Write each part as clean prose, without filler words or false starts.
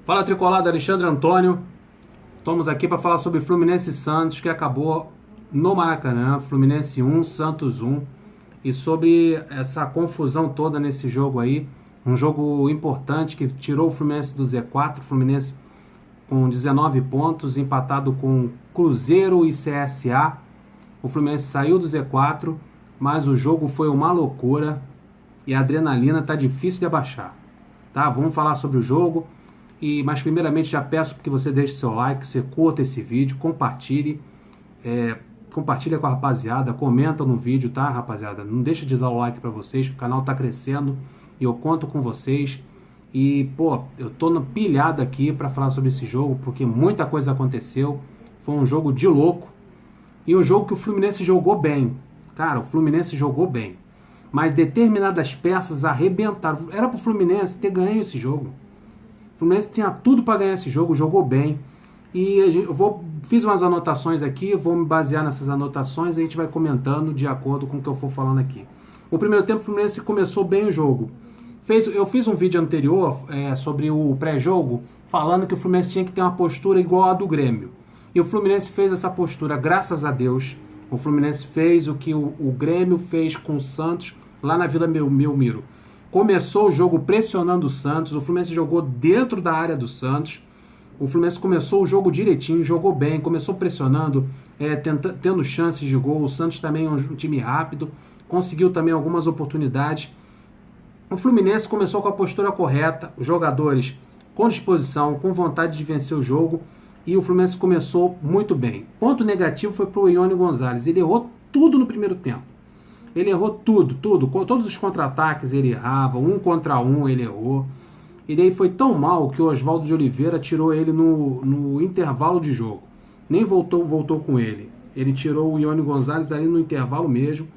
Fala tricolado, Alexandre Antônio. Estamos aqui para falar sobre Fluminense e Santos, que acabou no Maracanã, Fluminense 1, Santos 1, e sobre essa confusão toda nesse jogo aí, um jogo importante que tirou o Fluminense do Z4, Fluminense com 19 pontos, empatado com Cruzeiro e CSA. O Fluminense saiu do Z4, mas o jogo foi uma loucura e a adrenalina tá difícil de abaixar. Tá? Vamos falar sobre o jogo. Mas primeiramente já peço que você deixe seu like, você curta esse vídeo, compartilhe, compartilha com a rapaziada, comenta no vídeo, tá, rapaziada? Não deixa de dar o like para vocês, o canal tá crescendo e eu conto com vocês. E, pô, eu tô pilhado aqui para falar sobre esse jogo, porque muita coisa aconteceu, foi um jogo de louco, e um jogo que o Fluminense jogou bem. Cara, o Fluminense jogou bem, mas determinadas peças arrebentaram. Era pro Fluminense ter ganho esse jogo. O Fluminense tinha tudo para ganhar esse jogo, jogou bem. E fiz umas anotações aqui, vou me basear nessas anotações e a gente vai comentando de acordo com o que eu for falando aqui. O primeiro tempo o Fluminense começou bem o jogo. Eu fiz um vídeo anterior sobre o pré-jogo, falando que o Fluminense tinha que ter uma postura igual a do Grêmio. E o Fluminense fez essa postura, graças a Deus. O Fluminense fez o que o Grêmio fez com o Santos lá na Vila Belmiro. Começou o jogo pressionando o Santos, o Fluminense jogou dentro da área do Santos, o Fluminense começou o jogo direitinho, jogou bem, começou pressionando, tendo chances de gol. O Santos também é um time rápido, conseguiu também algumas oportunidades. O Fluminense começou com a postura correta, os jogadores com disposição, com vontade de vencer o jogo, e o Fluminense começou muito bem. Ponto negativo foi para o Ione Gonzalez, ele errou tudo no primeiro tempo. Ele errou tudo. Todos os contra-ataques ele errava, 1 contra 1 ele errou. E daí foi tão mal que o Oswaldo de Oliveira tirou ele no intervalo de jogo. Nem voltou com ele. Ele tirou o Ione Gonzalez ali no intervalo mesmo.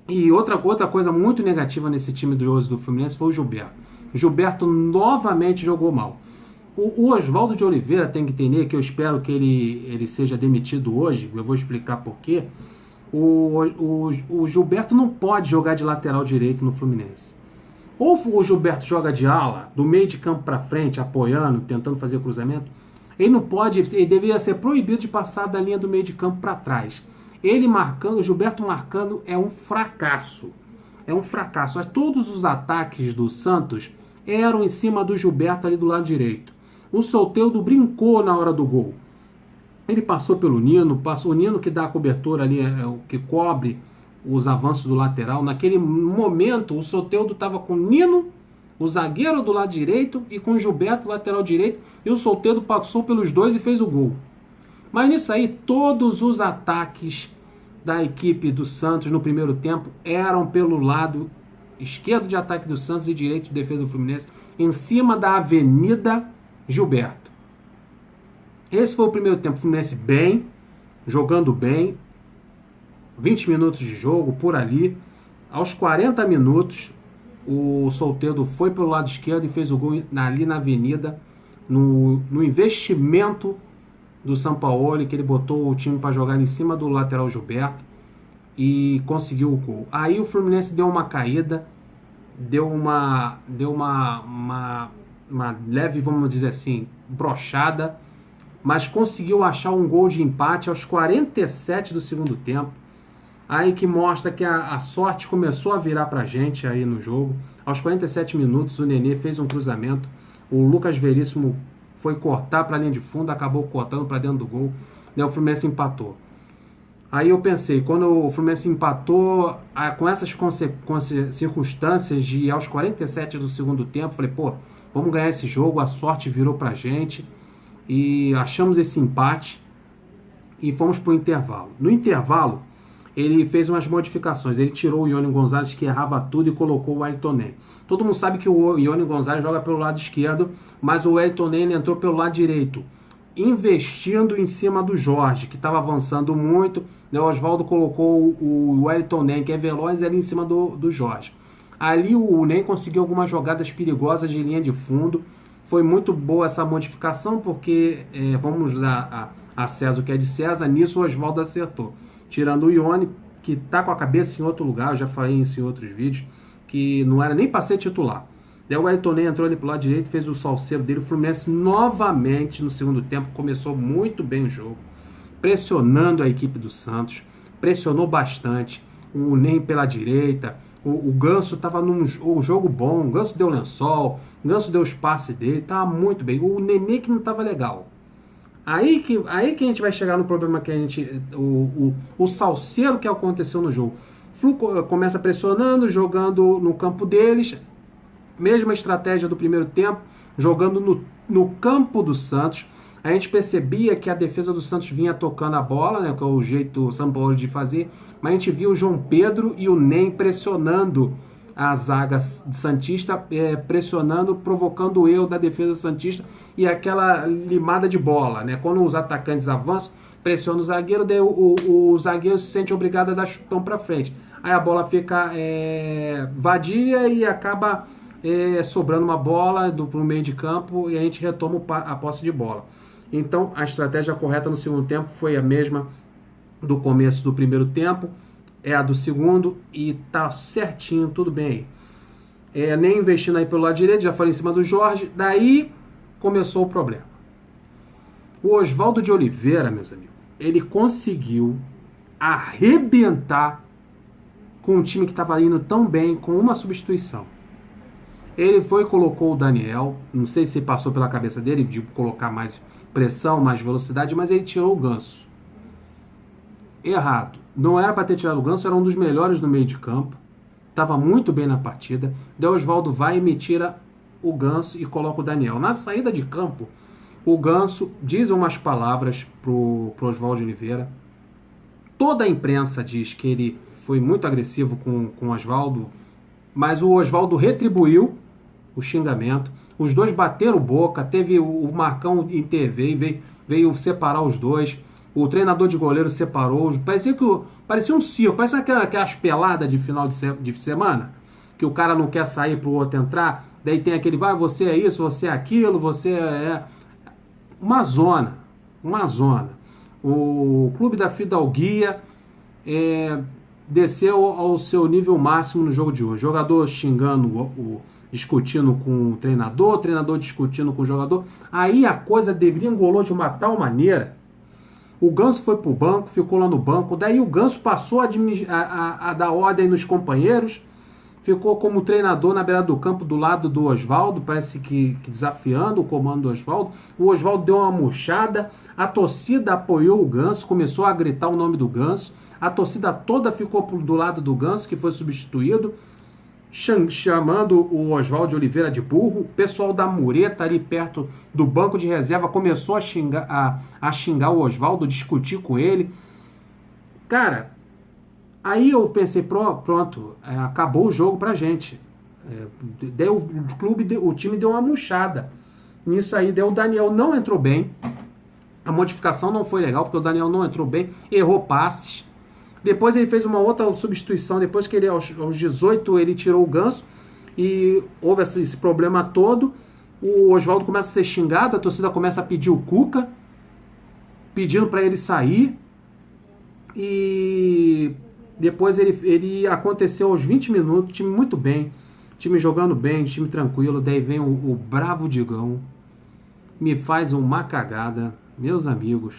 E outra coisa muito negativa nesse time do Fluminense foi o Gilberto. O Gilberto novamente jogou mal. O Oswaldo de Oliveira tem que entender que eu espero que ele seja demitido hoje. Eu vou explicar por quê. O Gilberto não pode jogar de lateral direito no Fluminense. Ou o Gilberto joga de ala, do meio de campo para frente, apoiando, tentando fazer cruzamento. Ele não pode, ele deveria ser proibido de passar da linha do meio de campo para trás. Ele marcando, o Gilberto marcando é um fracasso. É um fracasso. Todos os ataques do Santos eram em cima do Gilberto ali do lado direito. O Soteldo brincou na hora do gol. Ele passou pelo Nino, o Nino que dá a cobertura ali, o que cobre os avanços do lateral. Naquele momento, o Soteldo estava com o Nino, o zagueiro do lado direito, e com o Gilberto, lateral direito, e o Soteldo passou pelos dois e fez o gol. Mas nisso aí, todos os ataques da equipe do Santos no primeiro tempo eram pelo lado esquerdo de ataque do Santos e direito de defesa do Fluminense, em cima da Avenida Gilberto. Esse foi o primeiro tempo, o Fluminense bem, jogando bem, 20 minutos de jogo por ali. Aos 40 minutos, o Soteldo foi pelo lado esquerdo e fez o gol ali na Avenida, no investimento do Sampaoli, que ele botou o time para jogar em cima do lateral Gilberto e conseguiu o gol. Aí o Fluminense deu uma caída, deu uma leve, vamos dizer assim, brochada, mas conseguiu achar um gol de empate aos 47 do segundo tempo. Aí que mostra que a sorte começou a virar pra gente aí no jogo. Aos 47 minutos o Nenê fez um cruzamento, o Lucas Veríssimo foi cortar para a linha de fundo, acabou cortando para dentro do gol, e o Fluminense empatou. Aí eu pensei, quando o Fluminense empatou, com essas circunstâncias de aos 47 do segundo tempo, falei, pô, vamos ganhar esse jogo, a sorte virou pra gente. E achamos esse empate e fomos para o intervalo. No intervalo, ele fez umas modificações. Ele tirou o Ione Gonzalez, que errava tudo, e colocou o Wellington Ney. Todo mundo sabe que o Ione Gonzalez joga pelo lado esquerdo, mas o Wellington Ney entrou pelo lado direito, investindo em cima do Jorge, que estava avançando muito. O Oswaldo colocou o Wellington Ney, que é veloz, ali em cima do Jorge. Ali o Ney conseguiu algumas jogadas perigosas de linha de fundo. Foi muito boa essa modificação, porque vamos dar a César o que é de César. Nisso o Oswaldo acertou, tirando o Ione, que está com a cabeça em outro lugar. Eu já falei isso em outros vídeos, que não era nem para ser titular. Daí o Wellington Ney entrou ali pro lado direito, fez o salseiro dele. O Fluminense novamente no segundo tempo começou muito bem o jogo, pressionando a equipe do Santos, pressionou bastante. O Ney pela direita, o Ganso estava num jogo bom, o Ganso deu lençol, o Ganso deu os passes dele, estava muito bem. O Nenê que não estava legal. Aí que a gente vai chegar no problema que a gente. O salseiro que aconteceu no jogo. Flu começa pressionando, jogando no campo deles. Mesma estratégia do primeiro tempo, jogando no campo do Santos. A gente percebia que a defesa do Santos vinha tocando a bola, né, que é o jeito São Paulo de fazer, mas a gente viu o João Pedro e o Ney pressionando a zaga santista, pressionando, provocando o erro da defesa santista e aquela limada de bola, né? Quando os atacantes avançam, pressiona o zagueiro, daí o zagueiro se sente obrigado a dar chutão para frente. Aí a bola fica vadia e acaba sobrando uma bola pro meio de campo e a gente retoma a posse de bola. Então a estratégia correta no segundo tempo foi a mesma do começo do primeiro tempo, é a do segundo e tá certinho, tudo bem aí. Nem investindo aí pelo lado direito, já falei em cima do Jorge, daí começou o problema. O Oswaldo de Oliveira, meus amigos, ele conseguiu arrebentar com um time que estava indo tão bem, com uma substituição. Ele foi e colocou o Daniel, não sei se passou pela cabeça dele de colocar mais pressão, mais velocidade, mas ele tirou o Ganso. Errado. Não era para ter tirado o Ganso, era um dos melhores no meio de campo. Estava muito bem na partida. Daí o Oswaldo vai e me tira o Ganso e coloca o Daniel. Na saída de campo, o Ganso diz umas palavras pro Oswaldo de Oliveira. Toda a imprensa diz que ele foi muito agressivo com o Oswaldo, mas o Oswaldo retribuiu o xingamento. Os dois bateram boca, teve o Marcão interveio, veio separar os dois. O treinador de goleiro separou. Parecia um circo, parecia aquelas peladas de final de semana, que o cara não quer sair pro outro entrar, daí tem aquele, você é isso, você é aquilo, você é... Uma zona. O Clube da Fidalguia desceu ao seu nível máximo no jogo de hoje. Jogador xingando, discutindo com o treinador discutindo com o jogador. Aí a coisa degringolou de uma tal maneira. O Ganso foi pro banco, ficou lá no banco. Daí o Ganso passou a dar ordem nos companheiros. Ficou como treinador na beira do campo, do lado do Oswaldo, parece que desafiando o comando do Oswaldo. O Oswaldo deu uma murchada, a torcida apoiou o Ganso, começou a gritar o nome do Ganso. A torcida toda ficou do lado do Ganso, que foi substituído, chamando o Oswaldo de Oliveira de burro. O pessoal da mureta ali perto do banco de reserva começou a xingar o Oswaldo, discutir com ele. Cara, aí eu pensei, pronto, acabou o jogo pra gente. O time deu uma murchada. Nisso aí, o Daniel não entrou bem. A modificação não foi legal, porque o Daniel não entrou bem, errou passes. Depois ele fez uma outra substituição, depois que ele aos 18 ele tirou o Ganso e houve esse problema todo. O Oswaldo começa a ser xingado, a torcida começa a pedir o Cuca, pedindo para ele sair. E depois ele aconteceu aos 20 minutos, time muito bem, time jogando bem, time tranquilo. Daí vem o bravo Digão, me faz uma cagada, meus amigos.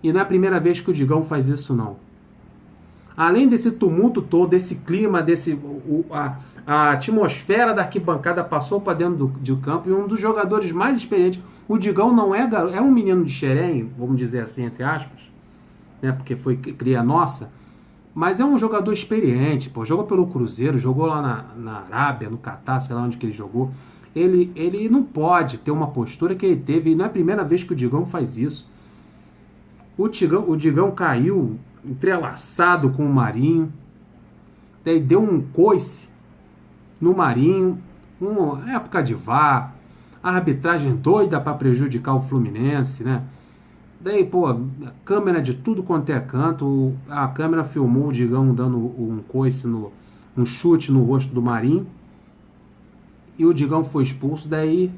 E não é a primeira vez que o Digão faz isso, não. Além desse tumulto todo, desse clima, a atmosfera da arquibancada passou para dentro do campo, e um dos jogadores mais experientes, o Digão não é garoto, é um menino de xerém, vamos dizer assim, entre aspas, né, porque foi cria nossa, mas é um jogador experiente, jogou pelo Cruzeiro, jogou lá na Arábia, no Catar, sei lá onde que ele jogou. Ele não pode ter uma postura que ele teve, e não é a primeira vez que o Digão faz isso. O Digão caiu entrelaçado com o Marinho, daí deu um coice no Marinho, uma época de VAR, a arbitragem doida para prejudicar o Fluminense, né? Daí, a câmera de tudo quanto é canto, a câmera filmou o Digão dando um coice, um chute no rosto do Marinho, e o Digão foi expulso. Daí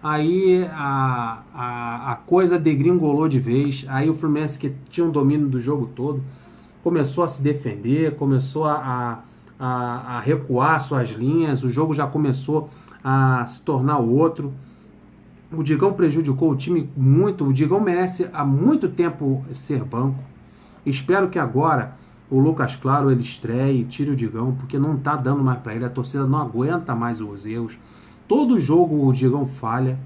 a coisa degringolou de vez. Aí o Fluminense, que tinha um domínio do jogo todo, começou a se defender, começou a a recuar suas linhas, o jogo já começou a se tornar outro. O Digão prejudicou o time muito, o Digão merece há muito tempo ser banco. Espero que agora o Lucas Claro ele estreie, tire o Digão, porque não tá dando mais para ele, a torcida não aguenta mais os erros. Todo jogo o Digão falha,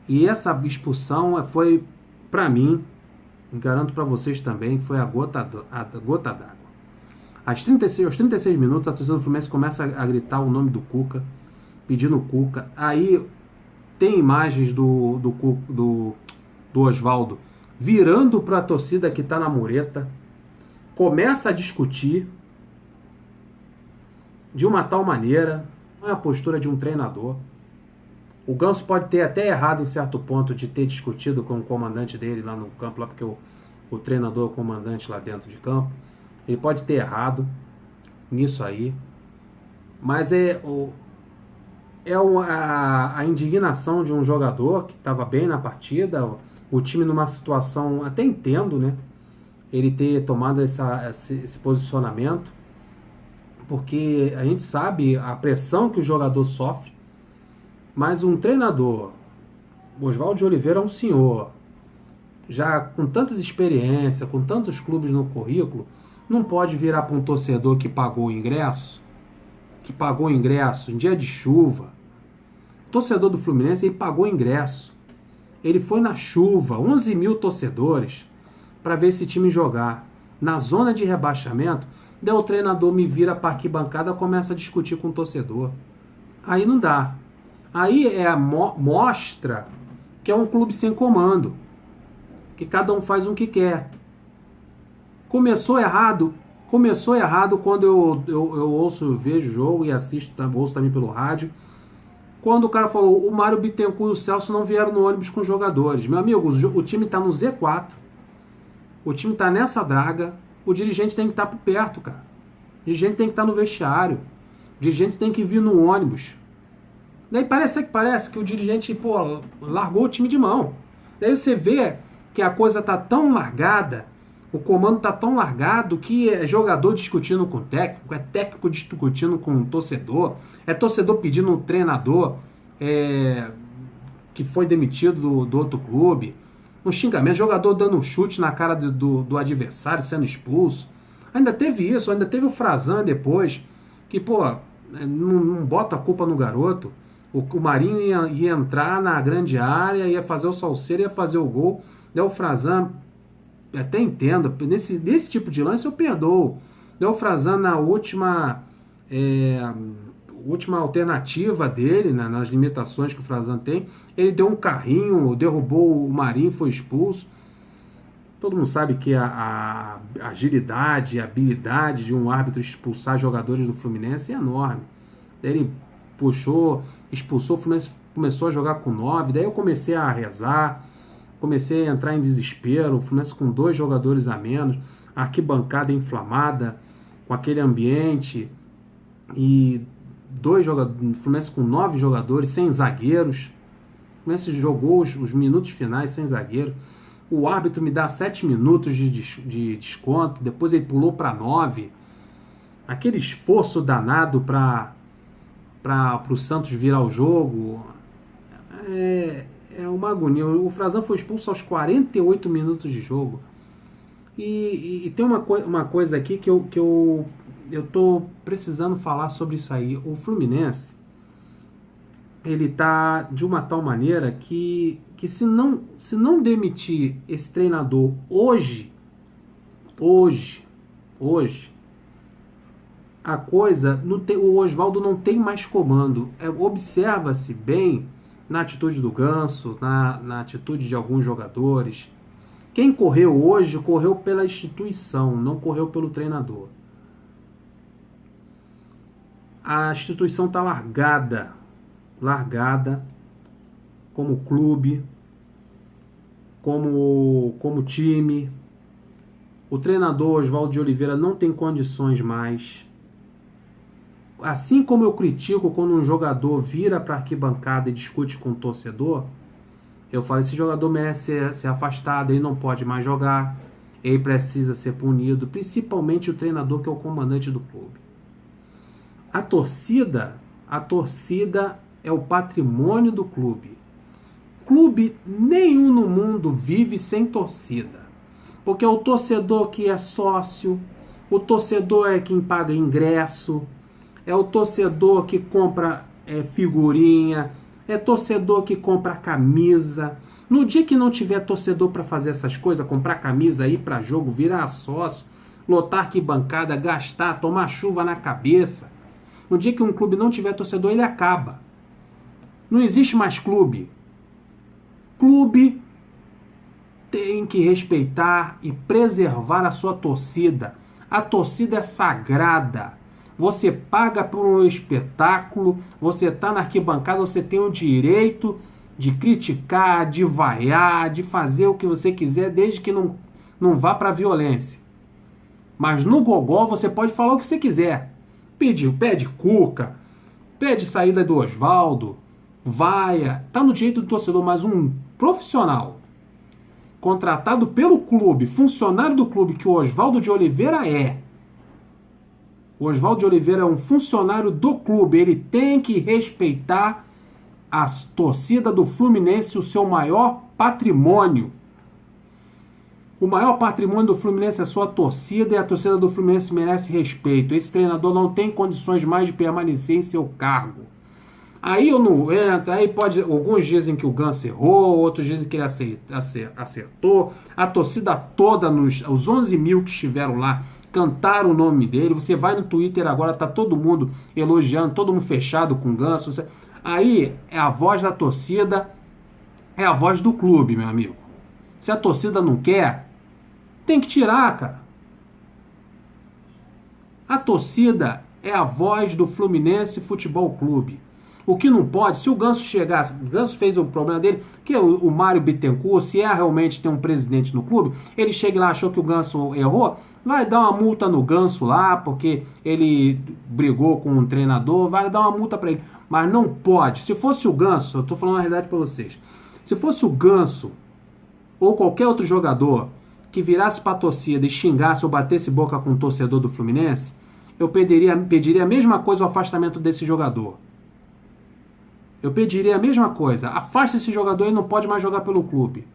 e essa expulsão foi, para mim, garanto para vocês também, foi a gota d'água. Aos 36 minutos, a torcida do Fluminense começa a gritar o nome do Cuca, pedindo o Cuca. Aí tem imagens do Oswaldo virando para a torcida que está na mureta, começa a discutir de uma tal maneira, não é a postura de um treinador. O Ganso pode ter até errado em certo ponto de ter discutido com o comandante dele lá no campo, lá porque o treinador é o comandante lá dentro de campo. Ele pode ter errado nisso aí, mas a indignação de um jogador que estava bem na partida, o time numa situação, até entendo, né? Ele ter tomado esse posicionamento, porque a gente sabe a pressão que o jogador sofre, mas um treinador, Oswaldo de Oliveira é um senhor, já com tantas experiências, com tantos clubes no currículo, não pode virar para um torcedor que pagou o ingresso em dia de chuva. O torcedor do Fluminense, ele pagou ingresso. Ele foi na chuva, 11 mil torcedores, para ver esse time jogar. Na zona de rebaixamento, daí o treinador me vira para a arquibancada e começa a discutir com o torcedor. Aí não dá. Aí mostra que é um clube sem comando, que cada um faz o que quer. Começou errado quando eu ouço, vejo o jogo e assisto, ouço também pelo rádio, quando o cara falou, o Mário Bittencourt e o Celso não vieram no ônibus com os jogadores. Meu amigo, o time está no Z4, o time está nessa draga, o dirigente tem que estar por perto, cara. O dirigente tem que estar no vestiário, o dirigente tem que vir no ônibus. Daí parece que o dirigente, largou o time de mão. Daí você vê que a coisa tá tão largada, o comando tá tão largado que é jogador discutindo com o técnico, é técnico discutindo com o torcedor, é torcedor pedindo um treinador que foi demitido do outro clube, um xingamento, jogador dando um chute na cara do adversário, sendo expulso. Ainda teve isso, ainda teve o Frazan depois, que, não bota a culpa no garoto. O Marinho ia entrar na grande área, ia fazer o salseiro, ia fazer o gol. Daí o Frazan, até entendo, nesse tipo de lance eu perdoo. Daí o Frazan, na última alternativa dele, nas limitações que o Frazan tem, ele deu um carrinho, derrubou o Marinho, foi expulso. Todo mundo sabe que a agilidade, a habilidade de um árbitro expulsar jogadores do Fluminense é enorme. Ele expulsou, o Fluminense começou a jogar com 9, daí eu comecei a rezar, comecei a entrar em desespero, o Fluminense com 2 jogadores a menos, a arquibancada inflamada, com aquele ambiente, e o Fluminense com 9 jogadores, sem zagueiros. O Fluminense jogou os minutos finais sem zagueiro. O árbitro me dá 7 minutos de desconto, depois ele pulou para 9. Aquele esforço danado para o Santos virar o jogo é uma agonia. O Frazan foi expulso aos 48 minutos de jogo. E tem uma coisa aqui que eu tô precisando falar sobre isso aí. O Fluminense, ele tá de uma tal maneira que se não demitir esse treinador hoje, a coisa, o Oswaldo não tem mais comando. Observa-se bem na atitude do Ganso, na atitude de alguns jogadores. Quem correu hoje, correu pela instituição, não correu pelo treinador. A instituição está largada como clube, como time. O treinador Oswaldo de Oliveira não tem condições mais. Assim como eu critico quando um jogador vira para a arquibancada e discute com o torcedor, eu falo, esse jogador merece ser afastado, ele não pode mais jogar, ele precisa ser punido, principalmente o treinador que é o comandante do clube. A torcida é o patrimônio do clube. Clube nenhum no mundo vive sem torcida. Porque é o torcedor que é sócio, o torcedor é quem paga ingresso, é o torcedor que compra figurinha, é torcedor que compra camisa. No dia que não tiver torcedor para fazer essas coisas, comprar camisa, ir para jogo, virar sócio, lotar arquibancada, gastar, tomar chuva na cabeça, no dia que um clube não tiver torcedor, ele acaba. Não existe mais clube. Clube tem que respeitar e preservar a sua torcida. A torcida é sagrada. Você paga por um espetáculo, você está na arquibancada, você tem o direito de criticar, de vaiar, de fazer o que você quiser, desde que não vá para a violência. Mas no gogó você pode falar o que você quiser. Pede cuca, pede saída do Osvaldo, vaia. Está no direito do torcedor, mas um profissional contratado pelo clube, funcionário do clube, que o Osvaldo de Oliveira é. O Osvaldo de Oliveira é um funcionário do clube. Ele tem que respeitar a torcida do Fluminense, o seu maior patrimônio. O maior patrimônio do Fluminense é a sua torcida e a torcida do Fluminense merece respeito. Esse treinador não tem condições mais de permanecer em seu cargo. Aí eu não entro, aí pode. Alguns dizem que o Ganso errou, outros dizem que ele acertou. A torcida toda, os 11 mil que estiveram lá, cantaram o nome dele. Você vai no Twitter agora, tá todo mundo elogiando, todo mundo fechado com o Ganso. Aí é a voz da torcida, é a voz do clube, meu amigo. Se a torcida não quer, tem que tirar, cara. A torcida é a voz do Fluminense Futebol Clube. O que não pode, se o Ganso chegasse, o Ganso fez o problema dele, que é o Mário Bittencourt, se é realmente ter um presidente no clube, ele chega lá, achou que o Ganso errou, vai dar uma multa no Ganso lá, porque ele brigou com um treinador, vai dar uma multa para ele. Mas não pode. Se fosse o Ganso, eu tô falando a realidade para vocês, se fosse o Ganso ou qualquer outro jogador que virasse pra torcida e xingasse ou batesse boca com o torcedor do Fluminense, eu pediria a mesma coisa, o afastamento desse jogador. Eu pediria a mesma coisa. Afasta esse jogador, ele não pode mais jogar pelo clube.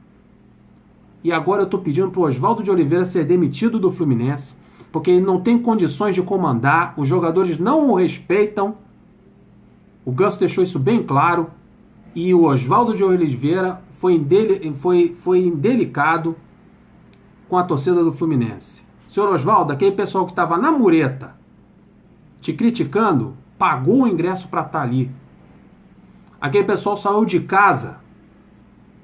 E agora eu estou pedindo para o Osvaldo de Oliveira ser demitido do Fluminense, porque ele não tem condições de comandar, os jogadores não o respeitam. O Ganso deixou isso bem claro. E o Osvaldo de Oliveira foi indelicado com a torcida do Fluminense. Senhor Osvaldo, aquele pessoal que estava na mureta te criticando, pagou o ingresso para estar ali. Aquele pessoal saiu de casa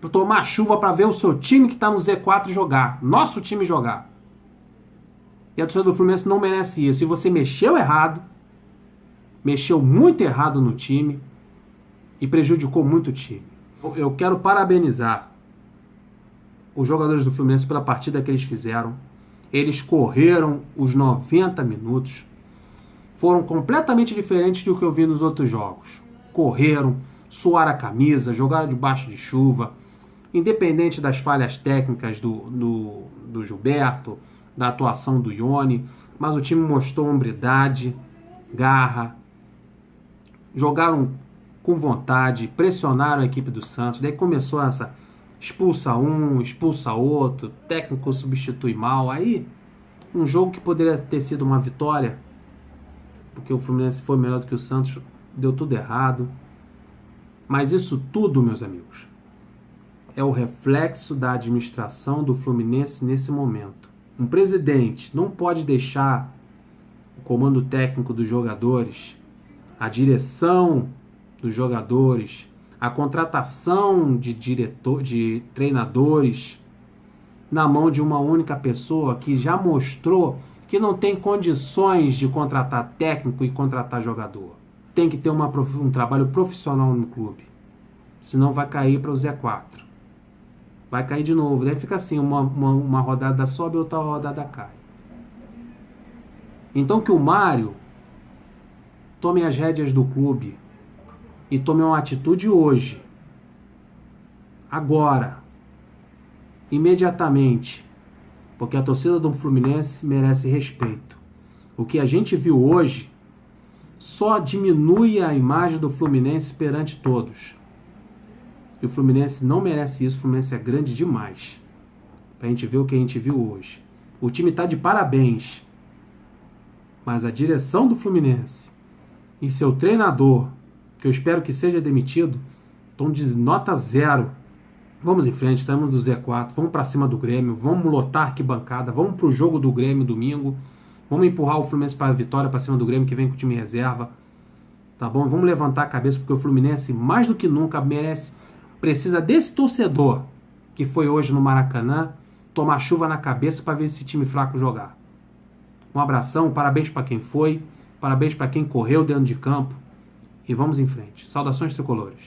para tomar chuva para ver o seu time que está no Z4 jogar. Nosso time jogar. E a torcida do Fluminense não merece isso. E você mexeu errado. Mexeu muito errado no time. E prejudicou muito o time. Eu quero parabenizar os jogadores do Fluminense pela partida que eles fizeram. Eles correram os 90 minutos. Foram completamente diferentes do que eu vi nos outros jogos. Correram, suaram a camisa, jogaram debaixo de chuva, independente das falhas técnicas do Gilberto, da atuação do Ione, mas o time mostrou hombridade, garra, jogaram com vontade, pressionaram a equipe do Santos, daí começou essa expulsa um, expulsa outro, técnico substitui mal, aí um jogo que poderia ter sido uma vitória, porque o Fluminense foi melhor do que o Santos, deu tudo errado. Mas isso tudo, meus amigos, é o reflexo da administração do Fluminense nesse momento. Um presidente não pode deixar o comando técnico dos jogadores, a direção dos jogadores, a contratação de treinadores na mão de uma única pessoa que já mostrou que não tem condições de contratar técnico e contratar jogador. Tem que ter um trabalho profissional no clube. Senão vai cair para o Z4. Vai cair de novo. Daí fica assim, uma rodada sobe, outra rodada cai. Então que o Mário tome as rédeas do clube e tome uma atitude hoje. Agora. Imediatamente. Porque a torcida do Fluminense merece respeito. O que a gente viu hoje só diminui a imagem do Fluminense perante todos. E o Fluminense não merece isso, o Fluminense é grande demais pra gente ver o que a gente viu hoje. O time tá de parabéns, mas a direção do Fluminense e seu treinador, que eu espero que seja demitido, estão de nota 0. Vamos em frente, saímos do Z4, vamos pra cima do Grêmio, vamos lotar a arquibancada, vamos pro jogo do Grêmio domingo, vamos empurrar o Fluminense para a vitória pra cima do Grêmio, que vem com o time reserva, tá bom? Vamos levantar a cabeça, porque o Fluminense, mais do que nunca, precisa desse torcedor que foi hoje no Maracanã tomar chuva na cabeça para ver esse time fraco jogar. Um abração, parabéns para quem foi, parabéns para quem correu dentro de campo e vamos em frente. Saudações tricolores.